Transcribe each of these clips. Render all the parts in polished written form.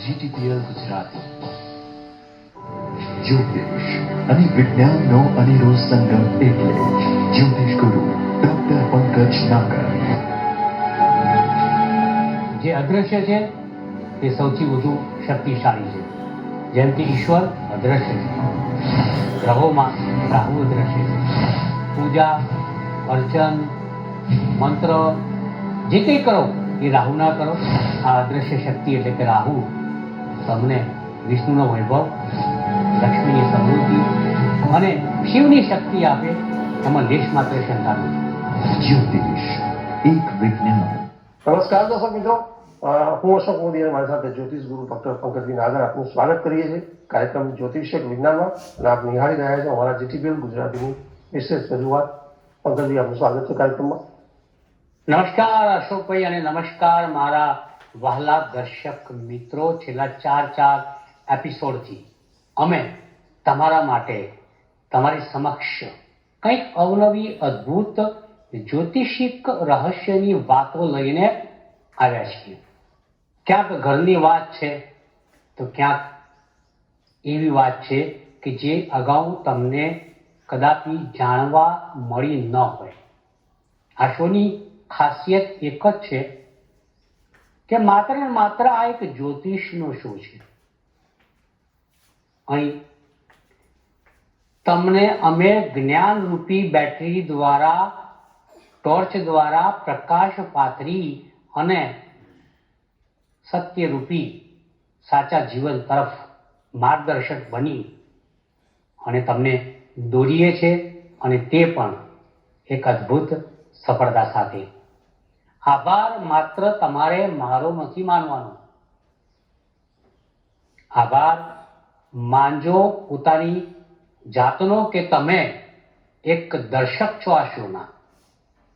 GTPL Gujarati જ્યોતિષ અને વિજ્ઞાનનો અનેરો સંગમ એટલે જ્યોતિષ ગુરુ ડોક્ટર પંકજ નાગર. જે અદ્રશ્ય છે તે સૌથી વધુ શક્તિશાળી છે. જેમ કે ઈશ્વર અદ્રશ્ય છે, ગ્રહોમાં રાહુ અદ્રશ્ય છે. પૂજા અર્ચન મંત્ર જે કંઈ કરો એ રાહુ ના કરો. આ અદ્રશ્ય શક્તિ એટલે કે રાહુ તમને વિષ્ણુનો વૈભવ, લક્ષ્મીની સમૃદ્ધિ અને શિવની શક્તિ આપે, એમાં લેશ માત્ર શંકા નથી. જ્યોતિષ એક વિજ્ઞાન. નમસ્કાર દર્શક મિત્રો, હું અશોક મોદી અને મારી સાથે જ્યોતિષ ગુરુ ડોક્ટર પંકજ નાગર આપનું સ્વાગત કરીએ છીએ કાર્યક્રમ જ્યોતિષ વિજ્ઞાનમાં. અને આપ નિહાળી રહ્યા છો અમારા GTPL ગુજરાતીની વિશેષ રજૂઆત. પંકજજી, આપનું સ્વાગત છે કાર્યક્રમમાં. નમસ્કાર અશોકભાઈ અને નમસ્કાર મારા વહાલા દર્શક મિત્રો. છેલ્લા ચાર એપિસોડથી અમે તમારા માટે તમારી સમક્ષ કંઈક અવનવી અદ્ભુત જ્યોતિષિક રહસ્યની વાતો લઈને આવ્યા છીએ. ક્યાંક ઘરની વાત છે તો ક્યાંક એવી વાત છે કે જે અગાઉ તમને કદાપી જાણવા મળી ન હોય. આ શોની ખાસિયત એક જ છે કે માત્ર ને માત્ર આ એક જ્યોતિષનો શો છે. અહીં તમને અમે જ્ઞાનરૂપી બેટરી દ્વારા, ટોર્ચ દ્વારા પ્રકાશ પાથરી અને સત્યરૂપી સાચા જીવન તરફ માર્ગદર્શક બની અને તમને દોરીએ છે, અને તે પણ એક અદ્ભુત સફળતા સાથે. આભાર માત્ર તમારે મારો નથી માનવાનો. આભાર માનજો પોતાની જાતનો કે તમે એક દર્શક છો આ શોના,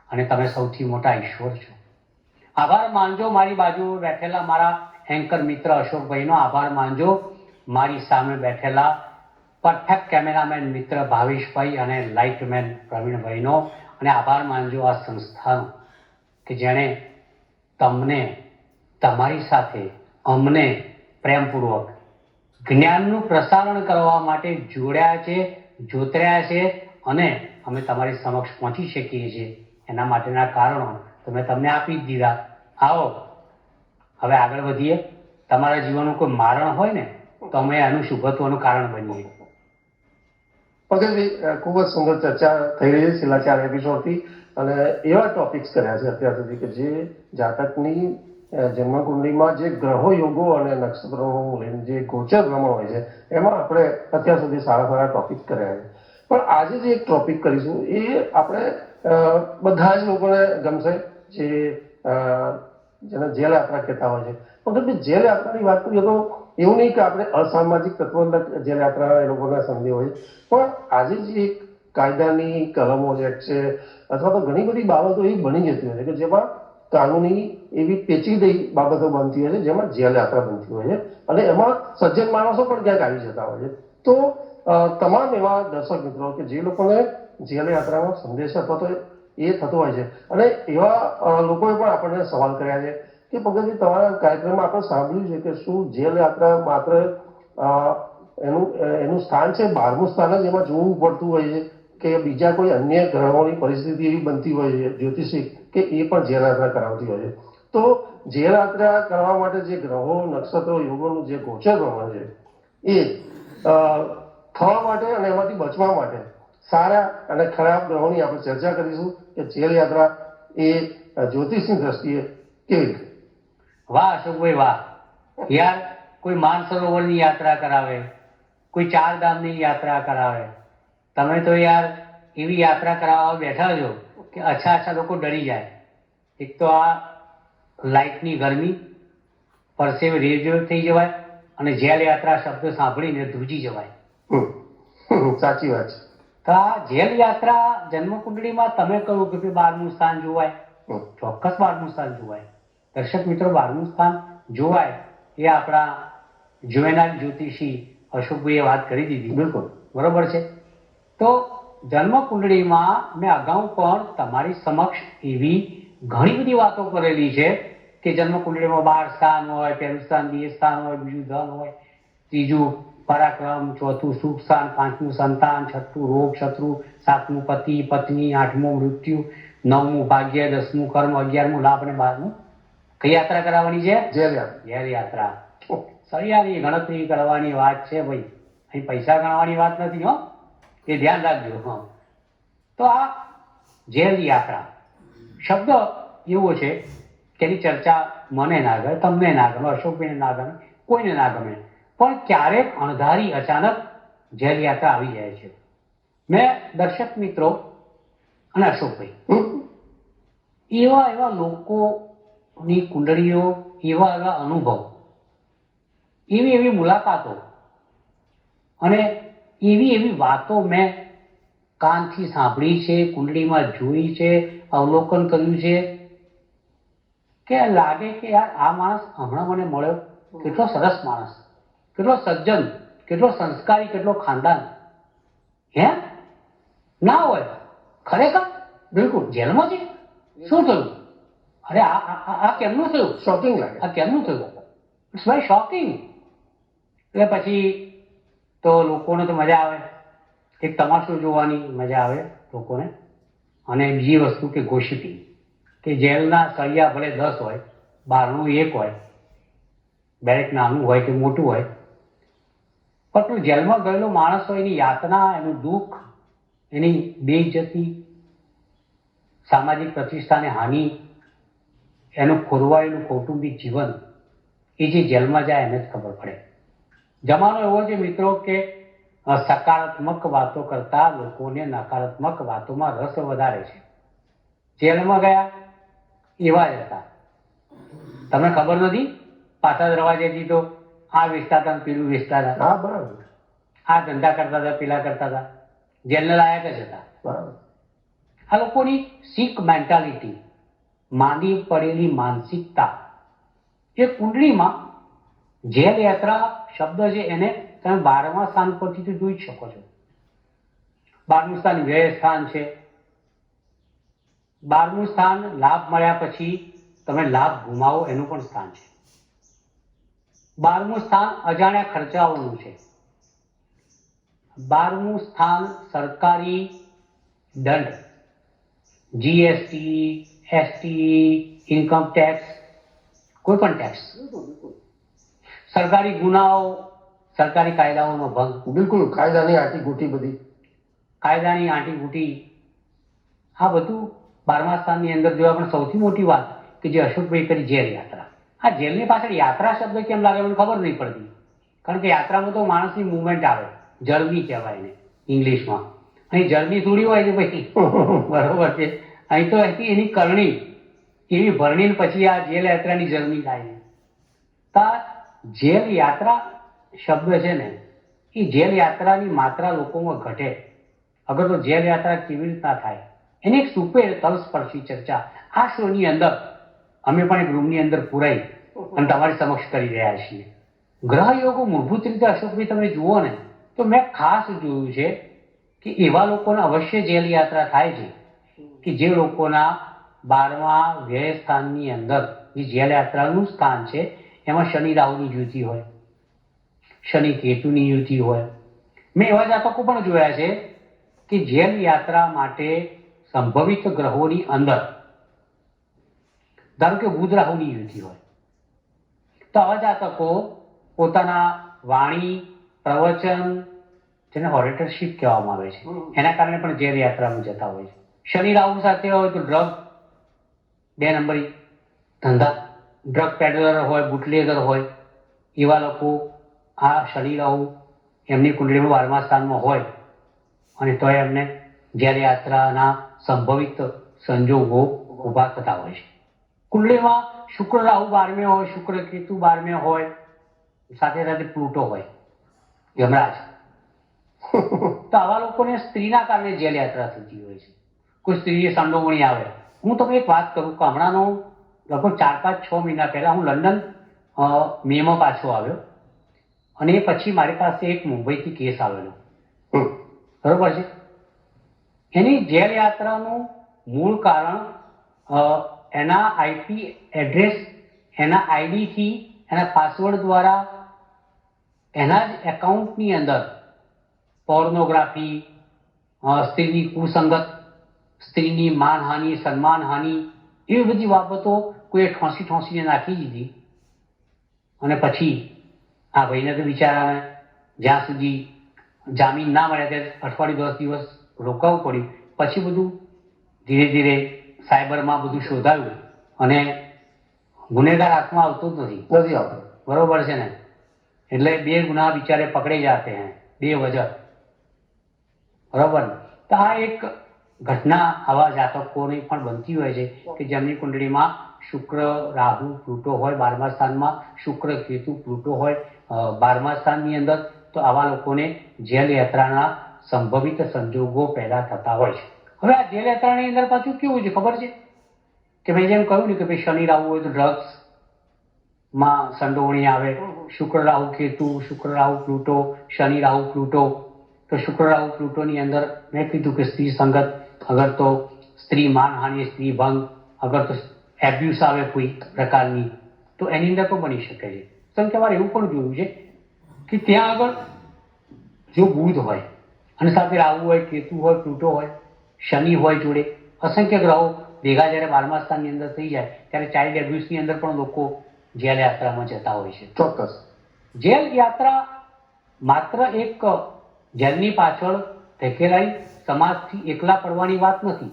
અને તમે સૌથી મોટા ઈશ્વર છો. આભાર માનજો મારી બાજુ બેઠેલા મારા એન્કર મિત્ર અશોકભાઈનો. આભાર માનજો મારી સામે બેઠેલા પરફેક્ટ કેમેરામેન મિત્ર ભાવેશભાઈ અને લાઇટમેન પ્રવીણભાઈનો. અને આભાર માનજો આ સંસ્થાનો કે જેણે તમને તમારી સાથે અમને પ્રેમપૂર્વક જ્ઞાનનું પ્રસારણ કરવા માટે જોડ્યા છે, જોતર્યા છે, અને અમે તમારી સમક્ષ પહોંચી શકીએ છીએ. એના માટેના કારણો તમે તમને આપી જ દીધા. આવો હવે આગળ વધીએ. તમારા જીવનનું કોઈ મારણ હોય ને તો અમે એનું શુભત્વનું કારણ બનીએ. પંકજજી, ખૂબ જ સુંદર ચર્ચા થઈ રહી છે છેલ્લા 4 એપિસોડથી, અને એવા ટોપિક્સ કર્યા છે અત્યાર સુધી કે જે જાતકની જન્મકુંડલીમાં જે ગ્રહો યોગો અને નક્ષત્રોનું લઈને જે ગોચર ભ્રમણ હોય છે એમાં આપણે અત્યાર સુધી સારા ટોપિક કર્યા છે. પણ આજે જે એક ટોપિક કરીશું એ આપણે બધા જ લોકોને ગમશે, જેને જેલ યાત્રા કહેતા હોય છે. પણ જેલ યાત્રાની વાત કરીએ તો એવું નહીં કે આપણે અસામાજિક તત્વો જેલ યાત્રા એ લોકોને સમજી હોય, પણ આજે જે એક કાયદાની કલમો છે અથવા તો ઘણી બધી બાબતો એવી બની જતી હોય છે કે જેમાં કાનૂની એવી પેચીદી બાબતો બનતી હોય છે, જેમાં જેલ યાત્રા બનતી હોય છે, અને એમાં સજ્જન માણસો પણ ક્યાંક આવી જતા હોય છે. તો તમામ એવા દર્શક મિત્રો કે જે લોકોને જેલ યાત્રાનો સંદેશ અથવા તો એ થતો હોય છે, અને એવા લોકોએ પણ આપણને સવાલ કર્યા છે કે પંકજજી, તમારા કાર્યક્રમમાં આપણે સાંભળ્યું છે કે શું જેલ યાત્રા માત્ર એનું સ્થાન છે 12મું સ્થાન જ એમાં જોવું પડતું હોય છે, કે બીજા કોઈ અન્ય ગ્રહોની પરિસ્થિતિ એવી બનતી હોય છે જ્યોતિષિક કે એ પણ જેલ યાત્રા કરાવતી હોય છે? તો જેલ યાત્રા કરવા માટે જે ગ્રહો, નક્ષત્રો, યોગોનું જે ગોચર પ્રમાણ છે એ થવા માટે અને એમાંથી બચવા માટે સારા અને ખરાબ ગ્રહોની આપણે ચર્ચા કરીશું કે જેલ યાત્રા એ જ્યોતિષની દ્રષ્ટિએ કેવી રીતે. વાહ અશોકભાઈ વાહ. યાર, કોઈ માનસરોવરની યાત્રા કરાવે, કોઈ 4 ધામની યાત્રા કરાવે. તમે તો યાર એવી યાત્રા કરાવવા બેઠા છો કે અચ્છા લોકો ડરી જાય. એક તો આ લાઇટની ગરમી, પરસેવે રેજોર થઈ જવાય, અને જેલ યાત્રા શબ્દ સાંભળીને ધ્રુજી જવાય. સાચી વાત છે. તો આ જેલ યાત્રા જન્મકુંડળીમાં તમે કહ્યું કે 12મું સ્થાન જોવાય, ચોક્કસ 12મું સ્થાન જોવાય. દર્શક મિત્રો, 12મું સ્થાન જોવાય એ આપણા જોનાર જ્યોતિષી અશોકભાઈએ વાત કરી દીધી. બિલકુલ બરોબર છે. તો જન્મકુંડળીમાં મેં અગાઉ પણ તમારી સમક્ષ એવી ઘણી બધી વાતો કરેલી છે કે જન્મ કુંડળીમાં 12 સ્થાન હોય, પહેલું સ્થાન દિવ્ય સ્થાન હોય, બીજું ધન હોય, ત્રીજું પરાક્રમ, ચોથું સુખ સ્થાન, પાંચમું સંતાન, છઠ્ઠું રોગ શત્રુ, સાતમું પતિ પત્ની, આઠમું મૃત્યુ, નવમું ભાગ્ય, 10મું કર્મ, 11મું લાભ અને 12મું કઈ યાત્રા કરાવવાની છે? ઝેર યાત્રા. સરિયાની ગણતરી કરવાની વાત છે ભાઈ, અહીં પૈસા ગણવાની વાત નથી હો, એ ધ્યાન રાખજો. હા, તો આ ઝેર યાત્રા શબ્દ એવો છે કે એની ચર્ચા મને ના ગમે, તમને ના ગમે, અશોકભાઈને ના ગમે, કોઈને ના ગમે, પણ ક્યારેક અણધારી અચાનક ઝેર યાત્રા આવી જાય છે. મેં દર્શક મિત્રો અને અશોકભાઈ એવા લોકોની કુંડળીઓ, એવા અનુભવ, એવી મુલાકાતો અને એવી વાતો મેં કાનથી સાંભળી છે, કુંડળીમાં જોઈ છે, અવલોકન કર્યું છે કે લાગે કે યાર આ માણસ હમણાં મને મળ્યો, કેટલો સરસ માણસ, કેટલો સજ્જન, કેટલો સંસ્કારી, કેટલો ખાનદાન. હે ના હોય ખરેખર? બિલકુલ. જેલમાં છે? શું થયું? અરે આ કેમનું થયું? શોકિંગ લાગે. આ કેમનું થયું? It's very shocking. એટલે પછી તો લોકોને તો મજા આવે, એક તમાશો જોવાની મજા આવે લોકોને, અને બીજી વસ્તુ કે ગોશિપી, કે જેલના સળિયા ભલે 10 હોય, બહારનું 1 હોય, દરેક નાનું હોય કે મોટું હોય, પણ તું જેલમાં ગયેલો માણસ હોય, એની યાતના, એનું દુઃખ, એની બેઇજ્જતી, સામાજિક પ્રતિષ્ઠાને હાનિ, એનું ખોરવાયેલું કૌટુંબિક જીવન, એ જે જેલમાં જાય એને જ ખબર પડે. જમાનો એવો છે મિત્રો કે સકારાત્મક વાતો કરતા લોકોને નકારાત્મક વાતોમાં રસ વધારે છે. જેલમાં ગયા એવા જ હતા, તમને ખબર નથી? પાછા દરવાજેથી તો આ વેચતા હતા, પેલું વેચતા હતા. હા, બરાબર. આ ધંધા કરતા હતા, પેલા કરતા હતા, જેલને લાયક જ હતા. બરાબર. આ લોકોની સિક મેન્ટાલિટી, માંદી પડેલી માનસિકતા, એ કુંડળીમાં જેલ યાત્રા શબ્દ છે એને તમે 12મા સ્થાન પરથી તો જોઈ જ શકો છો. 12મું સ્થાન વ્યય સ્થાન છે. 12મું સ્થાન લાભ મળ્યા પછી તમે લાભ ગુમાવો એનું પણ સ્થાન છે. 12મું સ્થાન અજાણ્યા ખર્ચાઓનું છે. 12મું સ્થાન સરકારી દંડ, જીએસટી, એસટી, ઇન્કમ ટેક્સ, કોઈ પણ ટેક્સ, સરકારી ગુનાઓ, સરકારી કાયદાઓનો ભંગ. બિલકુલ. કાયદાની આંટીઘૂંટી બધી. કાયદાની આંટીઘૂંટી, આ બધું 12મા સ્થાનની અંદર જોયા. પણ સૌથી મોટી વાત કે જે અશોકભાઈ કરી, જેલ યાત્રા. આ જેલની પાછળ યાત્રા શબ્દ કેમ લાગે મને ખબર નહીં પડતી, કારણ કે યાત્રામાં તો માણસની મુવમેન્ટ આવે, જર્ની કહેવાય એને ઇંગ્લિશમાં. અહીં જર્ની થોડી હોય છે પછી, બરોબર છે? અહીં તો એની કરણી એવી ભરણી પછી આ જેલ યાત્રાની જર્ની થાય. તા જેલ યાત્રા શબ્દ છે ને, એ જેલ યાત્રાની માત્રા લોકોમાં ઘટે. અગર તો જેલ યાત્રા કેવી રીતના થાય એની એક સુપેર તલસ્પર્શી ચર્ચા આ શોની અંદર અમે પણ એક રૂમની અંદર પુરાઈ અને તમારી સમક્ષ કરી રહ્યા છીએ. ગ્રહ યોગો મૂળભૂત રીતે અશોકભાઈ તમે જુઓ ને તો મેં ખાસ જોયું છે કે એવા લોકોને અવશ્ય જેલ યાત્રા થાય છે કે જે લોકોના 12મા વ્યય સ્થાનની અંદર જે જેલ યાત્રાનું સ્થાન છે એમાં શનિ રાહુની યુતિ હોય, શનિ કેતુની યુતિ હોય. મેં એવા જાતકો પણ જોયા છે કે જેલ યાત્રા માટે સંભવિત ગ્રહોની અંદર ધારો કે બુધ રાહુની યુતિ હોય, તો આવા જાતકો પોતાના વાણી, પ્રવચન, જેને ઓરેટરશીપ કહેવામાં આવે છે, એના કારણે પણ જેલ યાત્રામાં જતા હોય છે. શનિ રાહુ સાથે હોય તો ડ્રગ, 2 નંબરી ધંધા, ડ્રગ પેડલર હોય, બુટલેગર હોય, એવા લોકો આ શનિ રાહુ એમની કુંડળીમાં 12મા સ્થાનમાં હોય અને તો એમને જેલ યાત્રાના સંભવિત સંજોગો ઊભા થતા હોય છે. કુંડળીમાં શુક્ર રાહુ 12મે હોય, શુક્ર કેતુ 12મે હોય, સાથે સાથે પ્લુટો હોય, યમરાજ. તો આવા લોકોને સ્ત્રીના કારણે જેલ યાત્રા થતી હોય છે. કોઈ સ્ત્રીએ સંડોવણી આવે. હું તમને એક વાત કરું કે હમણાંનો લગભગ 4-5-6 મહિના પહેલા હું લંડન મેમાં પાછો આવ્યો અને એ પછી મારી પાસે એક મુંબઈથી કેસ આવેલો, બરોબર છે? એની જેલ યાત્રાનું મૂળ કારણ એના આઈપી એડ્રેસ એના આઈડીથી એના પાસવર્ડ દ્વારા એના જ એકાઉન્ટની અંદર પોર્નોગ્રાફી, સ્ત્રીની કુસંગત, સ્ત્રીની માનહાનિ, સન્માનહાનિ, એવી બધી બાબતો કોઈએ ઠોંસીને નાખી દીધી. અને પછી આ ભાઈને તો બિચારાને જ્યાં સુધી જામીન ના મળ્યા ત્યાં અઠવાડિયું 10 દિવસ રોકાવું પડ્યું. પછી બધું ધીરે ધીરે સાયબરમાં બધું શોધાયું અને ગુનેગાર હાથમાં આવતો જ નથી આવતો. બરોબર છે ને? એટલે 2 ગુના બિચારે પકડે જાતે हैं, 2 વજह. બરોબર ને? તો આ એક ઘટના આવા જાતકોની પણ બનતી હોય છે કે જેમની કુંડળીમાં શુક્ર, રાહુ, પ્લુટો હોય 12મા સ્થાનમાં, શુક્ર, કેતુ, પ્લુટો હોય 12મા સ્થાનની અંદર, તો આવા લોકોને જેલ યાત્રાના સંભવિત સંજોગો પેદા થતા હોય છે. હવે આ જેલ યાત્રાની અંદર પાછું કેવું છે ખબર છે કે મેં જેમ કહ્યું ને કે ભાઈ શનિ રાહુ હોય તો ડ્રગ્સમાં સંડોવણી આવે, શુક્ર રાહુ કેતુ, શુક્ર રાહુ પ્લુટો, શનિ રાહુ પ્લુટો. તો શુક્ર રાહુ પ્લુટોની અંદર મેં કીધું કે સ્ત્રી સંગત, અગર તો સ્ત્રી માનહાનિ, સ્ત્રી ભંગ, અગર તો એબ્યુસ આવે કોઈ પ્રકારની, તો એની અંદર પણ બની શકે છે. કારણ કે અમારે એવું પણ જોયું છે કે ત્યાં આગળ જો બુધ હોય અને સાથે રાહુ હોય, કેતુ હોય, પ્લુટો હોય, શનિ હોય જોડે, અસંખ્ય ગ્રહો ભેગા જ્યારે 12મા સ્થાનની અંદર થઈ જાય ત્યારે ચાઇલ્ડ એબ્યુસની અંદર પણ લોકો જેલ યાત્રામાં જતા હોય છે. ચોક્કસ. જેલ યાત્રા માત્ર એક જેલની પાછળ ધકેલાઈ સમાજથી એકલા પડવાની વાત નથી,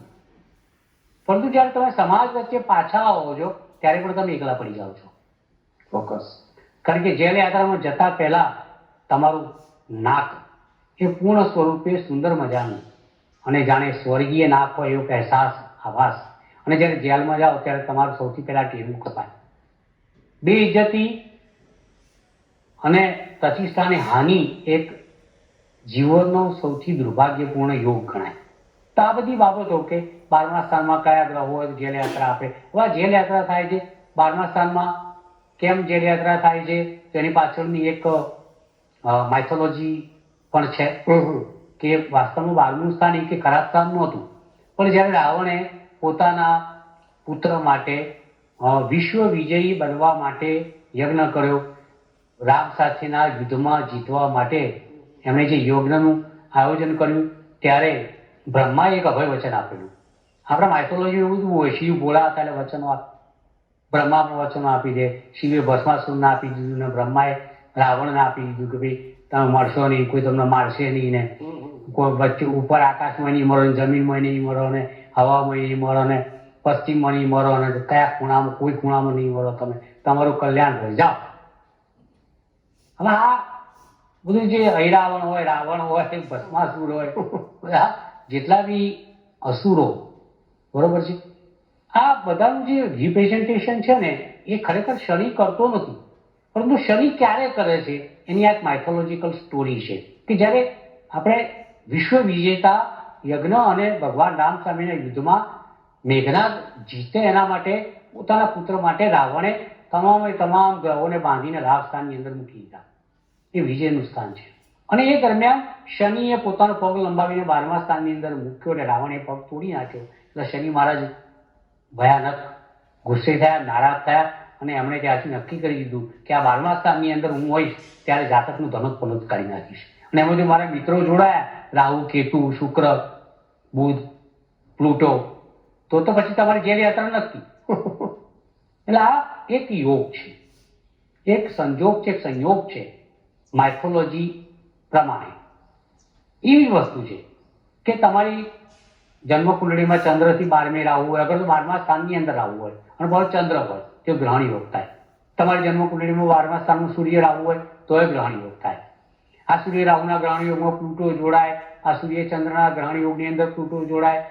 પરંતુ જ્યારે તમે સમાજ વચ્ચે પાછા આવો છો ત્યારે પણ તમે એકલા પડી જાઓ છો. ચોક્કસ. કારણ કે જેલ યાત્રામાં જતા પહેલા તમારું નાક એ પૂર્ણ સ્વરૂપે સુંદર મજાનું અને જાણે સ્વર્ગીય નાક હોય એવો અહેસાસ, આભાસ. અને જ્યારે જેલમાં જાઓ ત્યારે તમારું સૌથી પહેલા ટેવું કપાય. બેઇજ્જતી અને પ્રતિષ્ઠાની હાનિ એક જીવનનો સૌથી દુર્ભાગ્યપૂર્ણ યોગ ગણાય. તો આ બધી બાબતો કે 12મા સ્થાનમાં કયા ગ્રહો હોય જેલ યાત્રા આપે. હવે જેલ યાત્રા થાય છે 12મા સ્થાનમાં કેમ જેલ યાત્રા થાય છે તેની પાછળની એક માઇથોલોજી પણ છે કે વાસ્તવમાં 12મું સ્થાન એ કે ખરાબ સ્થાન નહોતું, પણ જ્યારે રાવણે પોતાના પુત્ર માટે વિશ્વ વિજયી બનવા માટે યજ્ઞ કર્યો, રામ સાથેના યુદ્ધમાં જીતવા માટે એમણે જે યજ્ઞનું આયોજન કર્યું, ત્યારે બ્રહ્માએ એક અભય વચન આપેલું. આપણા માઇથોલોજી એવું બધું હોય, શિવ ભોળા હતા એટલે વચનો બ્રહ્મા પણ વચનો આપી દે. શિવે ભસ્માસુરને આપી દીધું ને બ્રહ્માએ રાવણને આપી દીધું કે ભાઈ તમે મળશો નહીં, કોઈ તમને મારશે નહીં ને કોઈ વચ્ચે ઉપર આકાશમાં નહીં મરો, જમીનમાં નહીં મરો ને હવામાં નહીં મરો ને પશ્ચિમમાં નહીં મરો ને કયા ખૂણામાં કોઈ ખૂણામાં નહીં મરો, તમે તમારું કલ્યાણ થઈ જાઓ. હવે આ બધું જે ઐરાવણ હોય, રાવણ હોય, ભસ્માસુર હોય, બધા જેટલા બી અસુરો, બરોબર છે, આ બધાનું જે રિપ્રેઝન્ટેશન છે ને એ ખરેખર શનિ કરતો નથી, પરંતુ શનિ ક્યારે કરે છે એની આ એક માઇથોલોજીકલ સ્ટોરી છે કે જ્યારે આપણે વિશ્વ વિજેતા યજ્ઞ અને ભગવાન રામ સામેના યુદ્ધમાં મેઘનાદ જીતે એના માટે પોતાના પુત્ર માટે રાવણે તમામ ગ્રહોને બાંધીને રાવ સ્થાનની અંદર મૂકી દીધા. એ વિજયનું સ્થાન છે. અને એ દરમિયાન શનિએ પોતાનો પગ લંબાવીને 12મા સ્થાનની અંદર મૂક્યો અને રાવણે પગ તોડી નાખ્યો. એટલે શનિ મહારાજ ભયાનક ગુસ્સે થયા, નારાજ થયા અને એમણે ત્યારથી નક્કી કરી દીધું કે આ 12મા સ્થાનની અંદર હું હોઈશ ત્યારે જાતકનું ધનોત્પન્ન કરી નાખીશ. અને એમાં જો મારા મિત્રો જોડાયા રાહુ, કેતુ, શુક્ર, બુધ, પ્લુટો, તો પછી તમારી જેલ યાત્રા નથી. એટલે આ એક યોગ છે, એક સંજોગ છે, એક સંયોગ છે. માઇથોલોજી પ્રમાણે એવી વસ્તુ છે કે તમારી જન્મકુંડળીમાં ચંદ્રથી 12મે રાહુ હોય, અગર તો 12મા સ્થાનની અંદર રાહુ હોય અને બહુ ચંદ્ર હોય તો ગ્રહણ યોગ થાય. તમારી જન્મકુંડળીમાં 12મા સ્થાનનું સૂર્ય રાહુ હોય તો એ ગ્રહણ યોગ થાય. આ સૂર્ય રાહુના ગ્રહણ યોગમાં પ્લુટો જોડાય, આ સૂર્ય ચંદ્રના ગ્રહણ યોગની અંદર પ્લુટો જોડાય,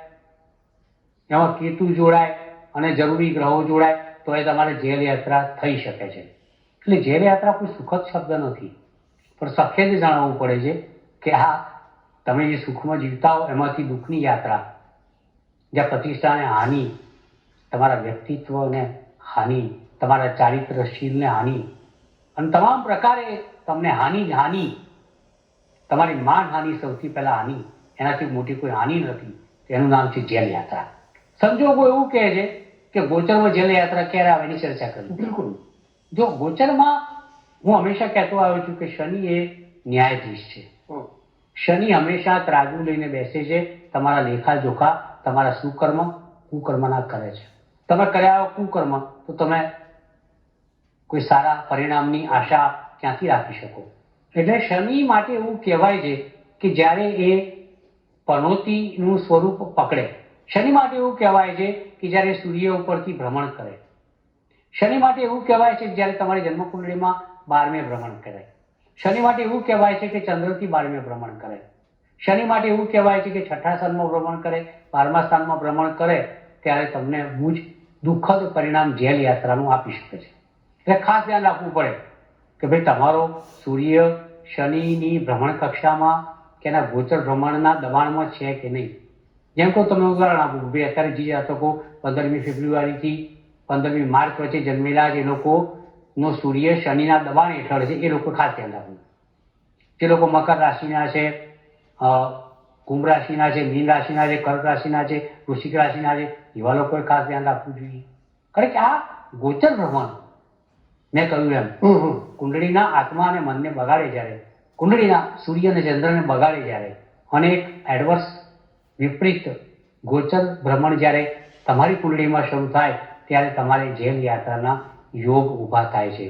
એમાં કેતુ જોડાય અને જરૂરી ગ્રહો જોડાય તો એ તમારે જેલ યાત્રા થઈ શકે છે. એટલે જેલ યાત્રા કોઈ સુખદ શબ્દ નથી, પણ સખેદ જાણવું પડે છે કે હા તમે જે સુખમાં જીવતા હો એમાંથી દુઃખની યાત્રા, જ્યાં પ્રતિષ્ઠાને હાનિ, તમારા વ્યક્તિત્વને હાનિ, તમારા ચારિત્રશીલને હાનિ અને તમામ પ્રકારે તમને હાનિ, તમારી માનહાનિ સૌથી પહેલા હાનિ, એનાથી મોટી કોઈ હાનિ નથી. એનું નામ છે જેલ યાત્રા. સંજોગો એવું કહે છે કે ગોચરમાં જેલ યાત્રા ક્યારે આવે એની ચર્ચા કરી. બિલકુલ. જો ગોચરમાં હું હંમેશા કહેતો આવ્યો છું કે શનિ એ ન્યાયાધીશ છે. શનિ હંમેશા ત્રાજુ લઈને બેસે છે, તમારા લેખા જોખા, તમારા સુકર્મ કુકર્મના કરે છે. તમે કર્યા કુકર્મ તો તમે કોઈ સારા પરિણામની આશા ક્યાંથી રાખી શકો. એટલે શનિ માટે એવું કહેવાય છે કે જ્યારે એ પનોતીનું સ્વરૂપ પકડે. શનિ માટે એવું કહેવાય છે કે જ્યારે સૂર્ય ઉપરથી ભ્રમણ કરે. શનિ માટે એવું કહેવાય છે કે જ્યારે તમારી જન્મકુંડળીમાં 12મે ભ્રમણ કરે. શનિ માટે એવું કહેવાય છે કે ચંદ્રથી 12મે ભ્રમણ કરે. શનિ માટે એવું કહેવાય છે કે 6ઠા સ્થાનમાં ભ્રમણ કરે, 12મા સ્થાનમાં ભ્રમણ કરે ત્યારે તમને બહુ જ દુઃખદ પરિણામ જેલ યાત્રાનું આપી શકે છે. એટલે ખાસ ધ્યાન રાખવું પડે કે ભાઈ તમારો સૂર્ય શનિની ભ્રમણ કક્ષામાં કે એના ગોચર ભ્રમણના દબાણમાં છે કે નહીં. જેમ કહું તમે ઉદાહરણ આપું, ભાઈ અત્યારે જે જાતકો 15મી ફેબ્રુઆરીથી 15મી માર્ચ વચ્ચે જન્મેલા છે એ લોકોનો સૂર્ય શનિના દબાણ હેઠળ છે, એ લોકો ખાસ ધ્યાન રાખવું. જે લોકો મકર રાશિના છે, કુંભ રાશિના છે, મીન રાશિના છે, કર્ક રાશિના છે, વૃશ્ચિક રાશિના છે, એવા લોકોએ ખાસ ધ્યાન રાખવું જોઈએ. કારણ કે આ ગોચર ભ્રમણ મેં કહ્યું એમ કુંડળીના આત્મા અને મનને બગાડે જ્યારે, કુંડળીના સૂર્ય અને ચંદ્રને બગાડે જ્યારે, અને એક એડવર્સ વિપરીત ગોચર ભ્રમણ જ્યારે તમારી કુંડળીમાં શરૂ થાય ત્યારે તમારે જેલ યાત્રાના યોગ ઊભા થાય છે.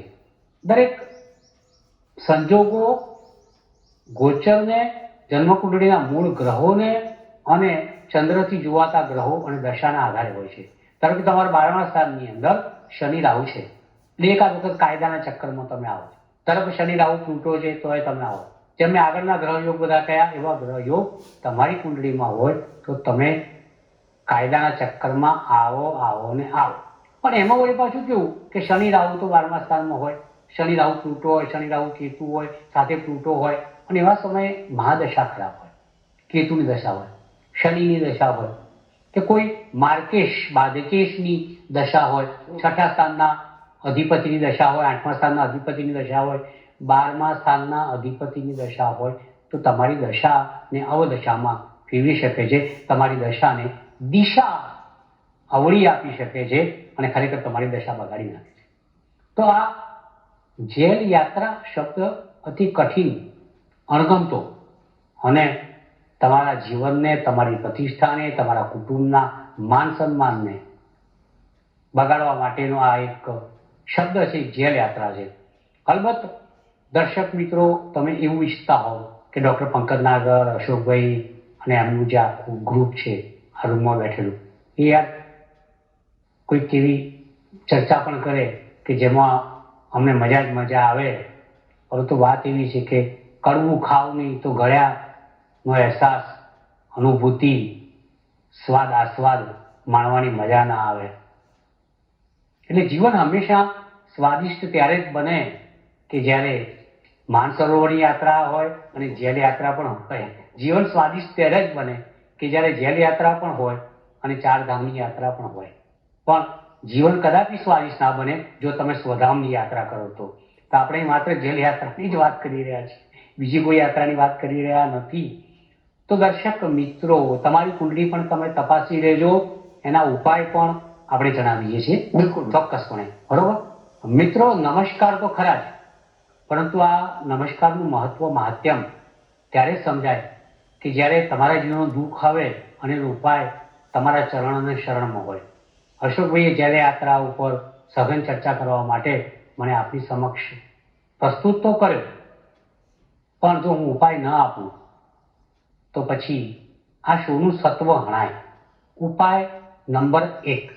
દરેક સંજોગો ગોચરને, જન્મકુંડળીના મૂળ ગ્રહોને અને ચંદ્રથી જોવાતા ગ્રહો અને દશાના આધારે હોય છે. ધારો કે તમારા 12મા સ્થાનની અંદર શનિ રાહુ છે, એટલે એકાદ વખત કાયદાના ચક્કરમાં તમે આવો. ધારો કે શનિ રાહુ પ્લુટો છે તોય તમે આવો. જેમ મેં આગળના ગ્રહ યોગ બધા કયા, એવા ગ્રહ યોગ તમારી કુંડળીમાં હોય તો તમે કાયદાના ચક્કરમાં આવો ને આવો. પણ એમાં વળી પાછું કેવું કે શનિ રાહુ તો 12મા સ્થાનમાં હોય, શનિ રાહુ પ્લુટો હોય, શનિ રાહુ કેતુ હોય, સાથે પ્લુટો હોય, અને એવા સમયે મહાદશા ખરાબ હોય, કેતુની દશા હોય, શનિની દશા હોય, કે કોઈ માર્કેશ બાધકેશની દશા હોય, 6ઠા સ્થાનના અધિપતિની દશા હોય, 8મા સ્થાનના અધિપતિની દશા હોય, 12મા સ્થાનના અધિપતિની દશા હોય, તો તમારી દશાને અવદશામાં ફેરવી શકે છે, તમારી દશાને દિશા અવળી આપી શકે છે અને ખરેખર તમારી દશા બગાડી નાખે છે. તો આ જેલ યાત્રા શબ્દ અતિ કઠિન, અણગમતો અને તમારા જીવનને, તમારી પ્રતિષ્ઠાને, તમારા કુટુંબના માન સન્માનને બગાડવા માટેનો આ એક શબ્દ છે, જેલ યાત્રા છે. અલબત્ત દર્શક મિત્રો, તમે એવું ઈચ્છતા હો કે ડૉક્ટર પંકજ નાગર, અશોકભાઈ અને એમનું જે આખું ગ્રુપ છે આ રૂમમાં બેઠેલું, એ યાર કોઈક એવી ચર્ચા પણ કરે કે જેમાં અમને મજા જ મજા આવે. પરંતુ વાત એવી છે કે કડવું ખાવ નહીં તો ગળ્યાનો અહેસાસ, અનુભૂતિ, સ્વાદ આસ્વાદ માણવાની મજા ના આવે. એટલે જીવન હંમેશા સ્વાદિષ્ટ ત્યારે જ બને કે જ્યારે માનસરોવરની યાત્રા હોય અને જેલ યાત્રા પણ હોય. જીવન સ્વાદિષ્ટ ત્યારે જ બને કે જ્યારે જેલ યાત્રા પણ હોય અને 4 ધામની યાત્રા પણ હોય. પણ જીવન કદાપી સ્વાદિષ્ટ ના બને જો તમે સ્વધામની યાત્રા કરો તો. આપણે માત્ર જેલ યાત્રાની જ વાત કરી રહ્યા છીએ, બીજી કોઈ યાત્રાની વાત કરી રહ્યા નથી. તો દર્શક મિત્રો, તમારી કુંડળી પણ તમે તપાસી લેજો, એના ઉપાય પણ આપણે જણાવીએ છીએ બિલકુલ ચોક્કસપણે. બરોબર મિત્રો, નમસ્કાર તો ખરા જ, પરંતુ આ નમસ્કારનું મહત્વ, મહાત્મ્ય ત્યારે સમજાય કે જ્યારે તમારા જીવનનું દુઃખ આવે અને એનો ઉપાય તમારા ચરણ અને શરણમાં હોય. અશોકભાઈએ જ્યારે યાત્રા ઉપર સઘન ચર્ચા કરવા માટે મને આપની સમક્ષ પ્રસ્તુત તો કર્યો, પણ જો હું ઉપાય ન આપું તો પછી આ શોનું સત્વ હણાય. ઉપાય નંબર 1,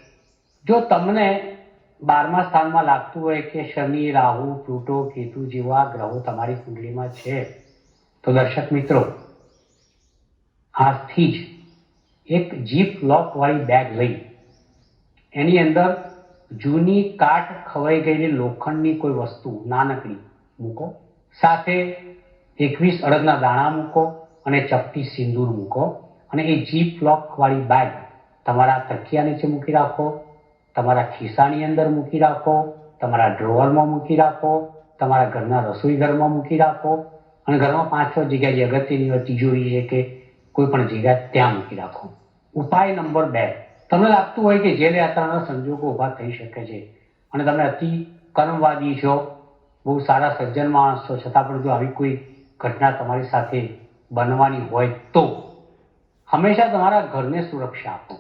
જો તમને 12મા સ્થાનમાં લાગતું હોય કે શનિ, રાહુ, પ્લુટો, કેતુ જેવા ગ્રહો તમારી કુંડળીમાં છે, તો દર્શક મિત્રો, આજથી જ એક જીપ લોક વાળી બેગ લઈ એની અંદર જૂની કાટ ખવાઈ ગયેલી લોખંડની કોઈ વસ્તુ નાનકડી મૂકો, સાથે 21 અડદના દાણા મૂકો અને ચપટી સિંદૂર મૂકો, અને એ જીપ લોક વાળી બેગ તમારા તકિયા નીચે મૂકી રાખો, તમારા ખિસ્સાની અંદર મૂકી રાખો, તમારા ડ્રોવરમાં મૂકી રાખો, તમારા ઘરના રસોઈ ઘરમાં મૂકી રાખો, અને ઘરમાં 5-6 જગ્યા જે અગત્યની હોય, તિજોરી છે કે કોઈ પણ જગ્યા ત્યાં મૂકી રાખો. ઉપાય નંબર 2, તમને લાગતું હોય કે જેલ યાત્રાના સંજોગો ઊભા થઈ શકે છે અને તમે અતિ કર્મવાદી છો, બહુ સારા સજ્જન માણસ છો, છતાં પણ જો આવી કોઈ ઘટના તમારી સાથે બનવાની હોય તો હંમેશા તમારા ઘરને સુરક્ષા આપો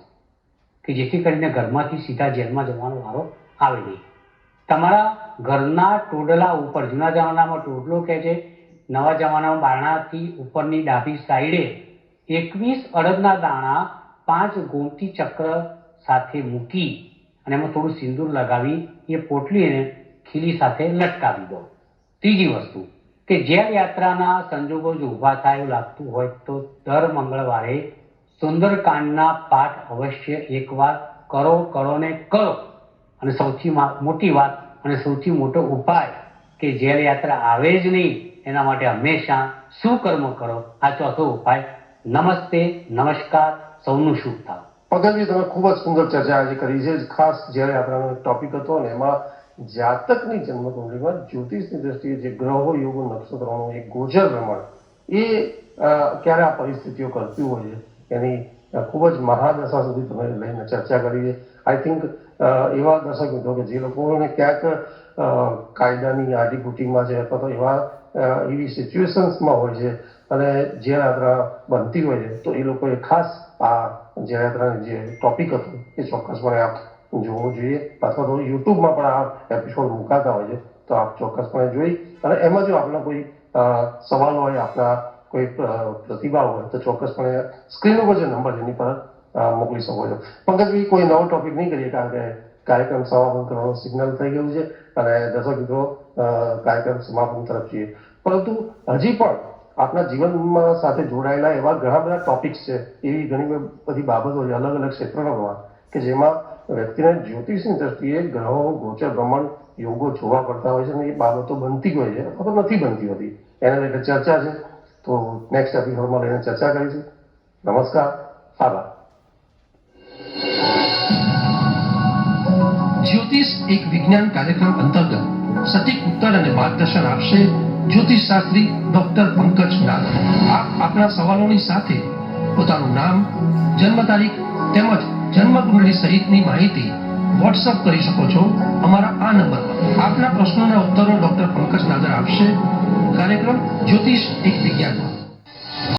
કે જેથી કરીને ઘરમાંથી સીધા જેલમાં જવાનો વારો આવે નહીં. તમારા ઘરના ટોડલા ઉપર, જૂના જમાનામાં ટોડલો કહે છે, નવા જમાનામાં બારણાથી ઉપરની ડાબી સાઈડે 21 અડદના દાણા 5 ગોમતી ચક્ર સાથે મૂકી અને એમાં થોડું સિંદૂર લગાવી એ પોટલીને ખીલી સાથે લટકાવી દો. ત્રીજી વસ્તુ કે જેલ યાત્રાના સંજોગો જો ઊભા થાય એવું લાગતું હોય તો દર મંગળવારે સુંદરકાંડના પાઠ અવશ્ય એકવાર કરો ને કરો. અને સૌથી મોટી વાત અને સૌથી મોટો ઉપાય કે જેલ યાત્રા આવે જ નહીં એના માટે હંમેશા શું કર્મ કરો, આ ચોથો ઉપાય. નમસ્તે, નમસ્કાર, સૌનું શુભ થાવ. પંકજભાઈ, તમે ખૂબ જ સુંદર ચર્ચા આજે કરી છે. ખાસ જેલ યાત્રાનો ટોપિક હતો અને એમાં જાતકની જન્મકુંડળીમાં જ્યોતિષની દ્રષ્ટિએ જે ગ્રહો, યોગો, નક્ષત્રોનું એક ગોચર પ્રમાણ એ ક્યારે આ પરિસ્થિતિઓ કરતી હોય છે એની ખૂબ જ મહાદશા સુધી તમે લઈને ચર્ચા કરી છે. આઈ થિંક એવા દર્શક મિત્રો કે જે લોકોને ક્યાંક કાયદાની આડીપુટીમાં છે અથવા તો એવી સિચ્યુએશન્સમાં હોય છે અને જેલ યાત્રા બનતી હોય છે તો એ લોકોએ ખાસ આ જેલ યાત્રાની જે ટોપિક હતું એ ચોક્કસપણે આપ જોવું જોઈએ, અથવા તો યુટ્યુબમાં પણ આ એપિસોડ મુકાતા હોય છે તો આપ ચોક્કસપણે જોઈ અને એમાં જો આપના કોઈ સવાલ હોય, આપના કોઈ પ્રતિભાવ હોય તો ચોક્કસપણે સ્ક્રીન ઉપર જે નંબર છે એની પર મોકલી શકો છો. પંકજભાઈ, કોઈ નવો ટોપિક નહીં કરીએ કારણ કે કાર્યક્રમ સમાપન કરવાનું સિગ્નલ થઈ ગયું છે અને દર્શક મિત્રો કાર્યક્રમ સમાપન તરફ છીએ. પરંતુ હજી પણ આપના જીવનમાં સાથે જોડાયેલા એવા ઘણા બધા ટોપિક્સ છે, એવી ઘણી બધી બાબતો છે અલગ અલગ ક્ષેત્રોમાં કે જેમાં વ્યક્તિને જ્યોતિષની દ્રષ્ટિએ ગ્રહો, ગોચર, ભ્રમણ, યોગો જોવા પડતા હોય છે અને એ બાબતો બનતી હોય છે અથવા તો નથી બનતી હોતી. એના લીધે ચર્ચા છે, તો નેક્સ્ટ એપિસોડમાં લઈને ચર્ચા કરીશું. નમસ્કાર, આભાર. જ્યોતિષ એક વિજ્ઞાન કાર્યક્રમ અંતર્ગત સટીક ઉત્તર અને માર્ગદર્શન આપશે જ્યોતિષ શાસ્ત્રી ડોક્ટર પંકજ નાગર. આપ આપના સવાલોની સાથે પોતાનું નામ, જન્મ તારીખ તેમજ જન્મ કુંડળી સહિતની માહિતી વોટ્સઅપ કરી શકો છો અમારા આ નંબર પર. આપના પ્રશ્નોના ઉત્તરો ડોક્ટર પંકજ નાગર આપશે. કાર્યક્રમ જ્યોતિષ એક વિજ્ઞાન.